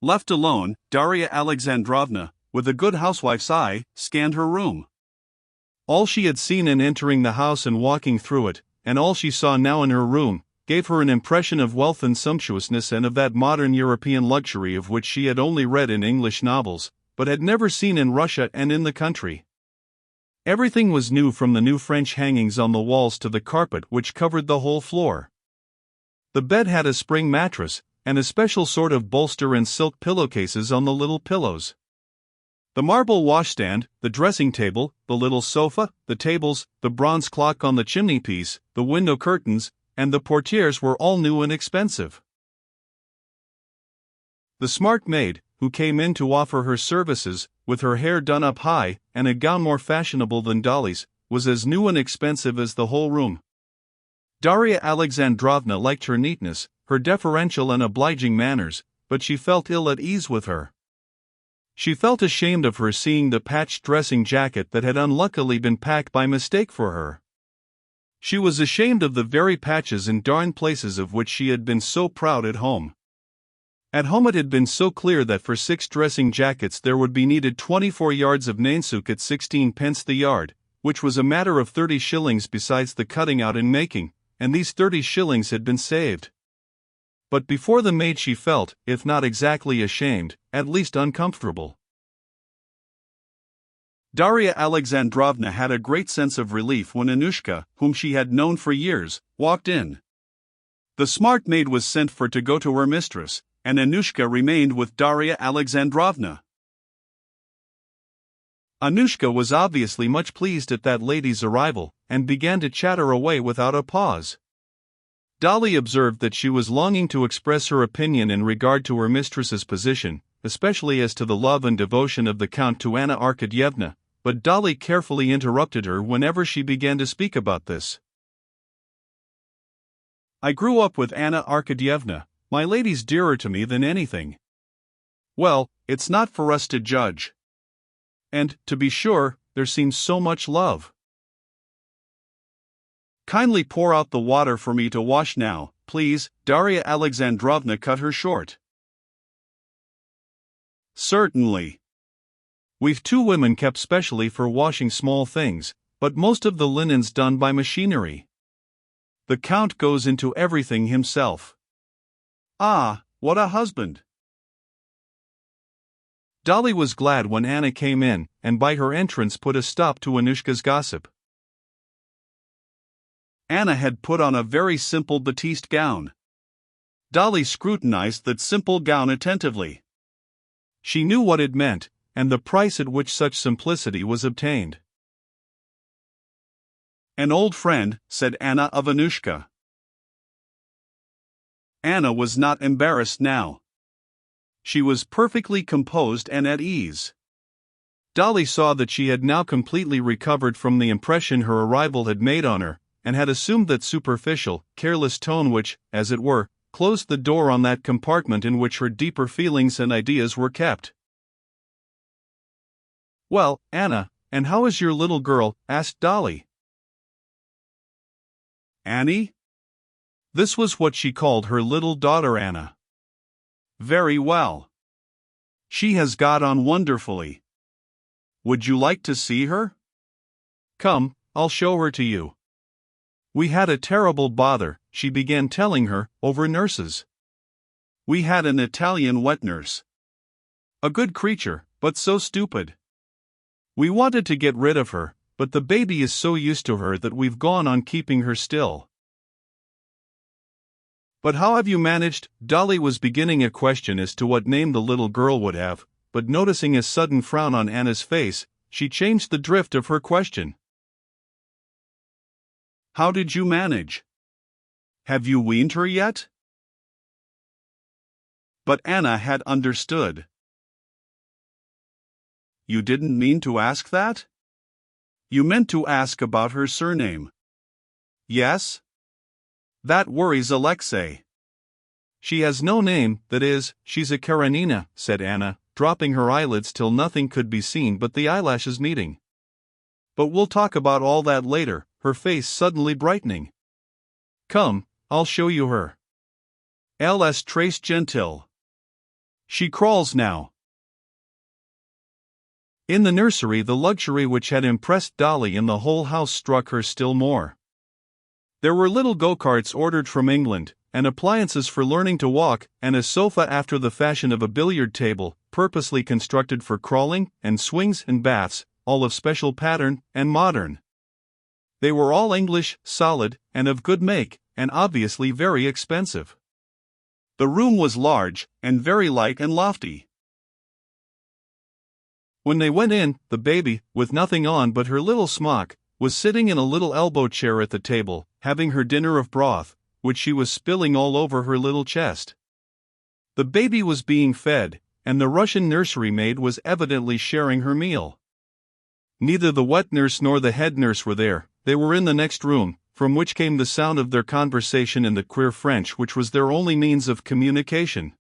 Left alone, Darya Alexandrovna, with a good housewife's eye, scanned her room. All she had seen in entering the house and walking through it, and all she saw now in her room, gave her an impression of wealth and sumptuousness and of that modern European luxury of which she had only read in English novels, but had never seen in Russia and in the country. Everything was new, from the new French hangings on the walls to the carpet which covered the whole floor. The bed had a spring mattress, and a special sort of bolster and silk pillowcases on the little pillows. The marble washstand, the dressing table, the little sofa, the tables, the bronze clock on the chimney-piece, the window curtains, and the portieres were all new and expensive. The smart maid, who came in to offer her services, with her hair done up high, and a gown more fashionable than Dolly's, was as new and expensive as the whole room. Darya Alexandrovna liked her neatness, her deferential and obliging manners, but she felt ill at ease with her. She felt ashamed of her seeing the patched dressing jacket that had unluckily been packed by mistake for her. She was ashamed of the very patches and darn places of which she had been so proud at home. At home it had been so clear that for 6 dressing jackets there would be needed 24 yards of nainsook at 16 pence the yard, which was a matter of 30 shillings besides the cutting out and making, and these 30 shillings had been saved. But before the maid she felt, if not exactly ashamed, at least uncomfortable. Darya Alexandrovna had a great sense of relief when Annushka, whom she had known for years, walked in. The smart maid was sent for to go to her mistress, and Annushka remained with Darya Alexandrovna. Annushka was obviously much pleased at that lady's arrival, and began to chatter away without a pause. Dolly observed that she was longing to express her opinion in regard to her mistress's position, especially as to the love and devotion of the Count to Anna Arkadyevna, but Dolly carefully interrupted her whenever she began to speak about this. "I grew up with Anna Arkadyevna, my lady's dearer to me than anything. Well, it's not for us to judge. And, to be sure, there seems so much love. Kindly pour out the water for me to wash now, please." Darya Alexandrovna cut her short. "Certainly. We've 2 women kept specially for washing small things, but most of the linen's done by machinery. The Count goes into everything himself." "Ah, what a husband!" Dolly was glad when Anna came in, and by her entrance put a stop to Annushka's gossip. Anna had put on a very simple batiste gown. Dolly scrutinized that simple gown attentively. She knew what it meant, and the price at which such simplicity was obtained. "An old friend," said Anna of Annushka. Anna was not embarrassed now. She was perfectly composed and at ease. Dolly saw that she had now completely recovered from the impression her arrival had made on her, and had assumed that superficial, careless tone which, as it were, closed the door on that compartment in which her deeper feelings and ideas were kept. "Well, Anna, and how is your little girl?" asked Dolly. "Annie?" This was what she called her little daughter Anna. "Very well. She has got on wonderfully. Would you like to see her? Come, I'll show her to you. We had a terrible bother," she began telling her, "over nurses. We had an Italian wet nurse. A good creature, but so stupid. We wanted to get rid of her, but the baby is so used to her that we've gone on keeping her still." "But how have you managed?" Dolly was beginning a question as to what name the little girl would have, but noticing a sudden frown on Anna's face, she changed the drift of her question. "How did you manage? Have you weaned her yet?" But Anna had understood. "You didn't mean to ask that? You meant to ask about her surname." "Yes? That worries Alexei. She has no name, that is, she's a Karenina," said Anna, dropping her eyelids till nothing could be seen but the eyelashes meeting. "But we'll talk about all that later," her face suddenly brightening. "Come, I'll show you her. Elle est très gentille. She crawls now. In the nursery, the luxury which had impressed Dolly in the whole house struck her still more. There were little go-karts ordered from England, and appliances for learning to walk, and a sofa after the fashion of a billiard table, purposely constructed for crawling, and swings and baths, all of special pattern, and modern. They were all English, solid, and of good make, and obviously very expensive. The room was large, and very light and lofty. When they went in, the baby, with nothing on but her little smock, was sitting in a little elbow chair at the table, having her dinner of broth, which she was spilling all over her little chest. The baby was being fed, and the Russian nursery maid was evidently sharing her meal. Neither the wet nurse nor the head nurse were there. They were in the next room, from which came the sound of their conversation in the queer French which was their only means of communication.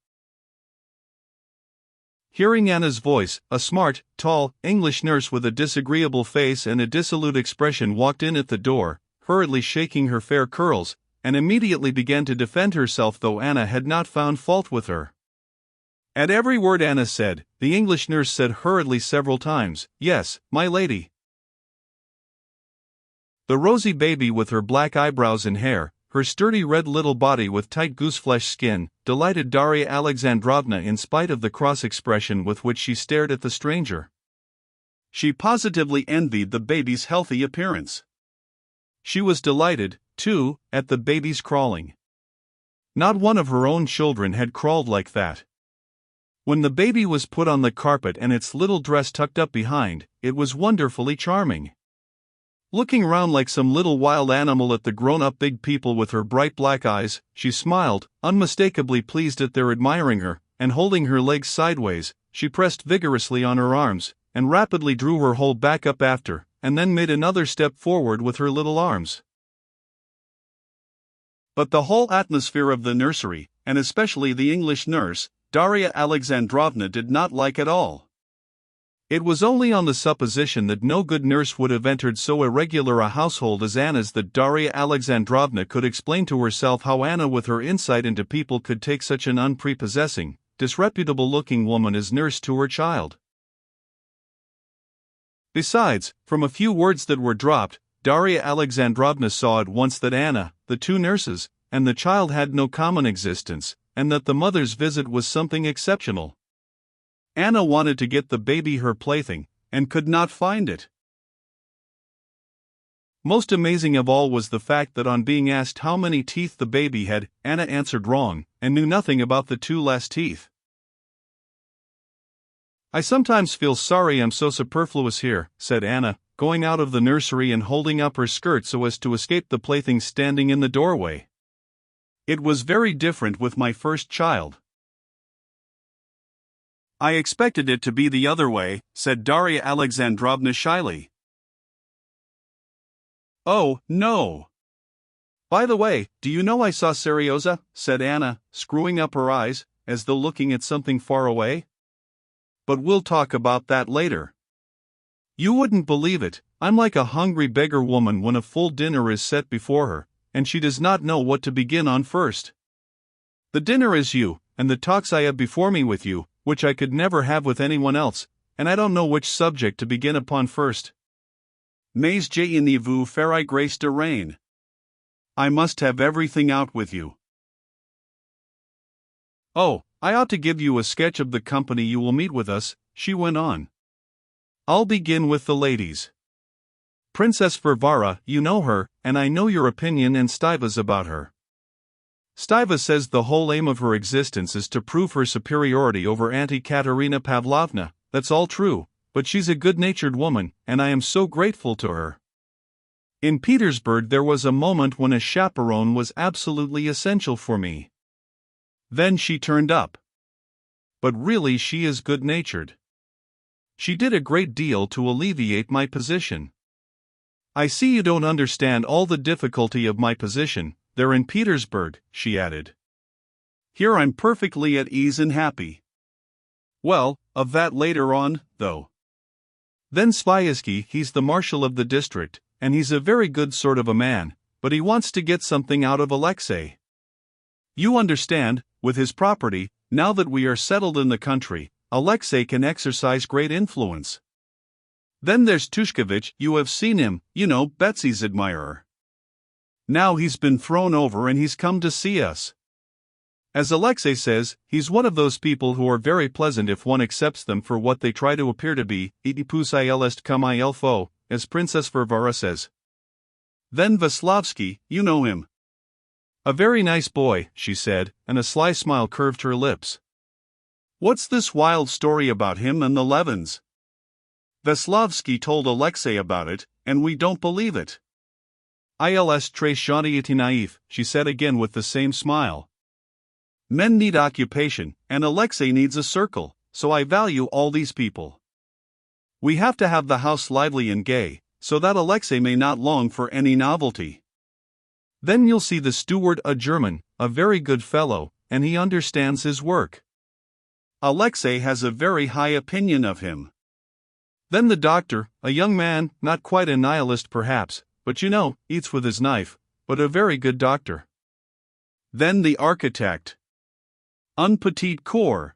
Hearing Anna's voice, a smart, tall, English nurse with a disagreeable face and a dissolute expression walked in at the door, hurriedly shaking her fair curls, and immediately began to defend herself, though Anna had not found fault with her. At every word Anna said, the English nurse said hurriedly several times, "Yes, my lady." The rosy baby with her black eyebrows and hair, her sturdy red little body with tight gooseflesh skin, delighted Darya Alexandrovna in spite of the cross expression with which she stared at the stranger. She positively envied the baby's healthy appearance. She was delighted, too, at the baby's crawling. Not one of her own children had crawled like that. When the baby was put on the carpet and its little dress tucked up behind, it was wonderfully charming. Looking round like some little wild animal at the grown-up big people with her bright black eyes, she smiled, unmistakably pleased at their admiring her, and holding her legs sideways, she pressed vigorously on her arms, and rapidly drew her whole back up after, and then made another step forward with her little arms. But the whole atmosphere of the nursery, and especially the English nurse, Darya Alexandrovna did not like at all. It was only on the supposition that no good nurse would have entered so irregular a household as Anna's that Darya Alexandrovna could explain to herself how Anna with her insight into people could take such an unprepossessing, disreputable-looking woman as nurse to her child. Besides, from a few words that were dropped, Darya Alexandrovna saw at once that Anna, the two nurses, and the child had no common existence, and that the mother's visit was something exceptional. Anna wanted to get the baby her plaything, and could not find it. Most amazing of all was the fact that on being asked how many teeth the baby had, Anna answered wrong, and knew nothing about the 2 last teeth. "I sometimes feel sorry I'm so superfluous here," said Anna, going out of the nursery and holding up her skirt so as to escape the plaything standing in the doorway. "It was very different with my first child." "I expected it to be the other way," said Darya Alexandrovna shyly. "Oh, no. By the way, do you know I saw Seryoza?" said Anna, screwing up her eyes, as though looking at something far away. "But we'll talk about that later. You wouldn't believe it, I'm like a hungry beggar woman when a full dinner is set before her, and she does not know what to begin on first. The dinner is you, and the talks I have before me with you, which I could never have with anyone else, and I don't know which subject to begin upon first. Mais j'ai-vous faire grâce de rien. I must have everything out with you." "Oh, I ought to give you a sketch of the company you will meet with us," she went on. "I'll begin with the ladies. Princess Varvara, you know her, and I know your opinion and Stiva's about her. Stiva says the whole aim of her existence is to prove her superiority over Auntie Katerina Pavlovna. That's all true, but she's a good-natured woman, and I am so grateful to her. In Petersburg there was a moment when a chaperone was absolutely essential for me. Then she turned up. But really she is good-natured. She did a great deal to alleviate my position. I see you don't understand all the difficulty of my position, there in Petersburg," she added. "Here I'm perfectly at ease and happy. Well, of that later on, though. Then Sviazhsky, he's the marshal of the district, and he's a very good sort of a man, but he wants to get something out of Alexei. You understand, with his property, Now that we are settled in the country, Alexei can exercise great influence. Then there's Tushkevich, you have seen him, Betsy's admirer. Now he's been thrown over and he's come to see us. As Alexei says, he's one of those people who are very pleasant if one accepts them for what they try to appear to be, Oedipus est cum elfo, as Princess Varvara says. Then Veslavsky, you know him. A very nice boy, she said, and a sly smile curved her lips. What's this wild story about him and the Levins? Veslavsky told Alexei about it, and we don't believe it. Ils très gentil et naïf, she said again with the same smile. Men need occupation, and Alexei needs a circle, so I value all these people. We have to have the house lively and gay, so that Alexei may not long for any novelty. Then you'll see the steward, a German, a very good fellow, and he understands his work. Alexei has a very high opinion of him. Then the doctor, a young man, not quite a nihilist perhaps, but eats with his knife, but a very good doctor. Then the architect. Un petit corps.